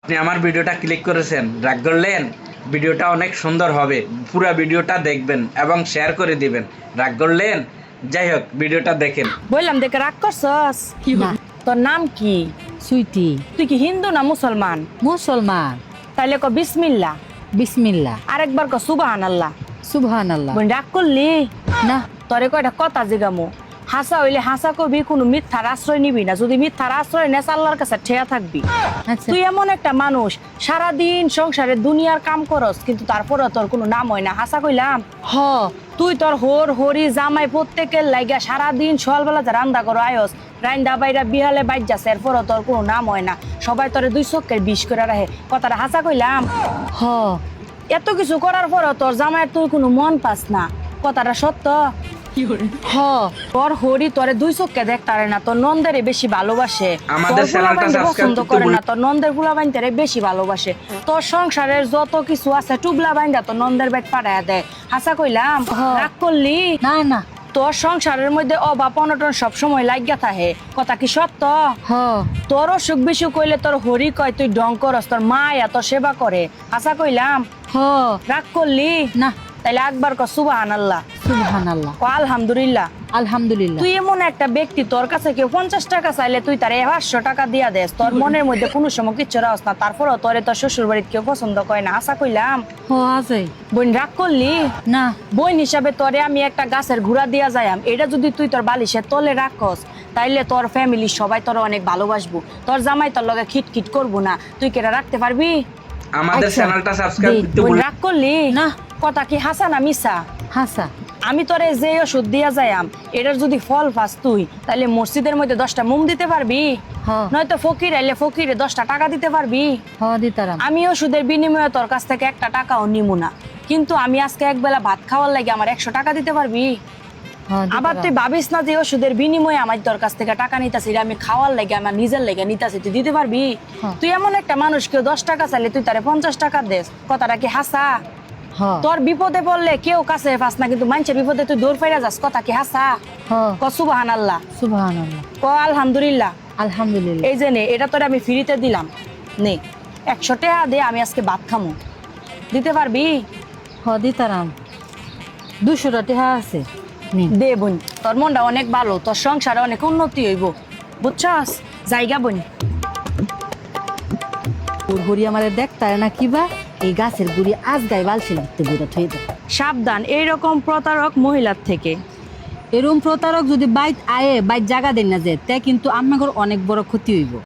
আপনি আমার ভিডিওটা ক্লিক করেছেন, রাগ করলেন? ভিডিওটা অনেক সুন্দর হবে, পুরো ভিডিওটা দেখবেন এবং শেয়ার করে দিবেন। রাগ করলেন? যাই হোক, ভিডিওটা দেখেন। বললাম দেখে রাগ করছস? না। তোর নাম কি? সুইটি। তুই কি হিন্দু না মুসলমান? মুসলমান। তাইলে ক বিসমিল্লাহ। বিসমিল্লাহ। আরেকবার ক সুবহানাল্লাহ। সুবহানাল্লাহ। বোন রাগ করলি? না। তোরে কয়টা কথা জিগামু। হাসা হইলে হাসা কবি, কোনো মিথ্যার আশ্রয় নিবি না। যদি মিথ্যার আশ্রয় নেস আল্লাহর কাছে ঠেয়া থাকবি। আচ্ছা। তুই এমন একটা মানুষ, সারাদিন সংসারে দুনিয়ার কাম করস, কিন্তু তারপরে তোর কোনো নাম হয় না। হাসা কইলাম? হ। তুই তোর হরি জামাই প্রত্যেকের লাইগা সারাদিন সকালবেলাতে রান্দা করো আয়স, রান্দা বাইরা বিহালে বাইর যাচ্ছে, এরপরও তোর কোনো নাম হয় না। সবাই তোরে দুই চক্কের বিষ করে রাখে। কথাটা হাসা কইলাম? হ। এত কিছু করার পরও তোর জামাইয়ের তুই কোনো মন পাস না। কথাটা সত্য? হ। তোর হরি তোরে দুই চোখকে দেখতারে না, তোর নন্দেরে বেশি ভালোবাসে। আমাদের তোর চ্যানেলটা পোলাপাইনকে সাবস্ক্রাইব পছন্দ করতে করে ভুল- না, তোর নন্দের পোলাপাইনটারে বেশি ভালোবাসে। তোর সংসারের যত কিছু আছে টুবলা বাইন্দা তোর নন্দের বাইট পাঠায় দেয়। হাসা কইলাম? রাগ করলি? না না। তোর সংসারের মধ্যে অভাব অনটন সবসময় লাগিয়া থাকে। কথা কি সত্য? হ। তোর অসুখ বিসুখ কইলে তোর হরি কয় তুই ডং করস, তোর মা এত সেবা করে। হাসা কইলাম? হ। রাগ করলি? না। তাইলে একবার ক সুবহানাল্লাহ। সুবহানাল্লাহ। ক আলহামদুলিল্লাহ। আলহামদুলিল্লাহ। তুই এমন একটা ব্যক্তি, তোর কাছে কেউ 50 টাকা চাইলে তুই তার 500 টাকা দিয়া দেস। তোর মনের মধ্যে কোনো সময় কিচ্ছু রাস না, তারপরও তোরে তোর শ্বশুর বাড়িতে কেউ পছন্দ করে না। আশা কইলাম? হ আছে। বোন রাগ করলি? না। বোন হিসাবে তোরে আমি একটা গাছের ঘুরা দিয়া যাইম, এটা যদি তুই তোর বালিশের তলে রাখস, তাইলে তোর ফ্যামিলি সবাই তোর অনেক ভালোবাসবো। তোর জামাই তোর লগে খিটখিট করবো না। তুই কেটা রাখতে পারবি? আমাদের আচ্ছা, চ্যানেলটা সাবস্ক্রাইব দেই। করতে বোন ভুল- রাগ করলি? না। কথা কি হাসা না মিছা? হাসা। আমি তোরে যে ওষুধ দিয়া যাইম, এটার যদি ফল পাস তুই, তাহলে মসজিদের মধ্যে 10টা মোম দিতে পারবি? হ। নয়তো ফকির আইলে ফকিরে 10টা টাকা দিতে পারবি? হ দিতারাম। আমি ওষুধের বিনিময়ে তোর কাছ থেকে 1টা টাকাও নিমু না, কিন্তু আমি আজকে একবেলা ভাত খাওয়ার লাগে আমার 100 টাকা দিতে পারবি? হ আবার তুই দিতারাম। ভাবিস না যে ওষুধের বিনিময়ে আমার তোর কাছ থেকে টাকা নিতাছি, আমি খাওয়ার লাগে, আমার নিজের লাগে নিতাছি, তুই দিতে পারবি? হ্যাঁ। তুই এমন একটা মানুষ, কেউ 10 টাকা চাইলে তুই তারে 50 টাকা দেস। কথাটা কি হাসা? হ। তোর বিপদে পড়লে কেউ কাছে পাস না, কিন্তু মানুষের বিপদে তুই দৌড় ফেরা যাস। কথা কি হাসা? হ। ক সুবহানাল্লাহ। সুবহানাল্লাহ। ক আলহামদুলিল্লাহ। আলহামদুলিল্লাহ। এই যে নে, এটা তোরে আমি ফ্রিতে দিলাম, নে 100 টাকা দে, আমি আজকে ভাত খামু। দিতে পারবি? হ দিতারাম। 200 টাকা আছে। নিন। দে বোন, তোর মনটা অনেক ভালো, তোর সংসারে অনেক উন্নতি হইব, বুঝছস? জায়গা বোন। তোর হরি আমারে দেখতারে না কিবা, এই গাছের গুড়ি আজ গায়ে বালছিল দেখতে বুড়া থয়ে দে। সাবধান এইরকম প্রতারক মহিলার থেকে। এরম প্রতারক যদি বাইত আয়ে বাইত জায়গা দেন না যে, তে কিন্তু আমাদের অনেক বড় ক্ষতি হইব।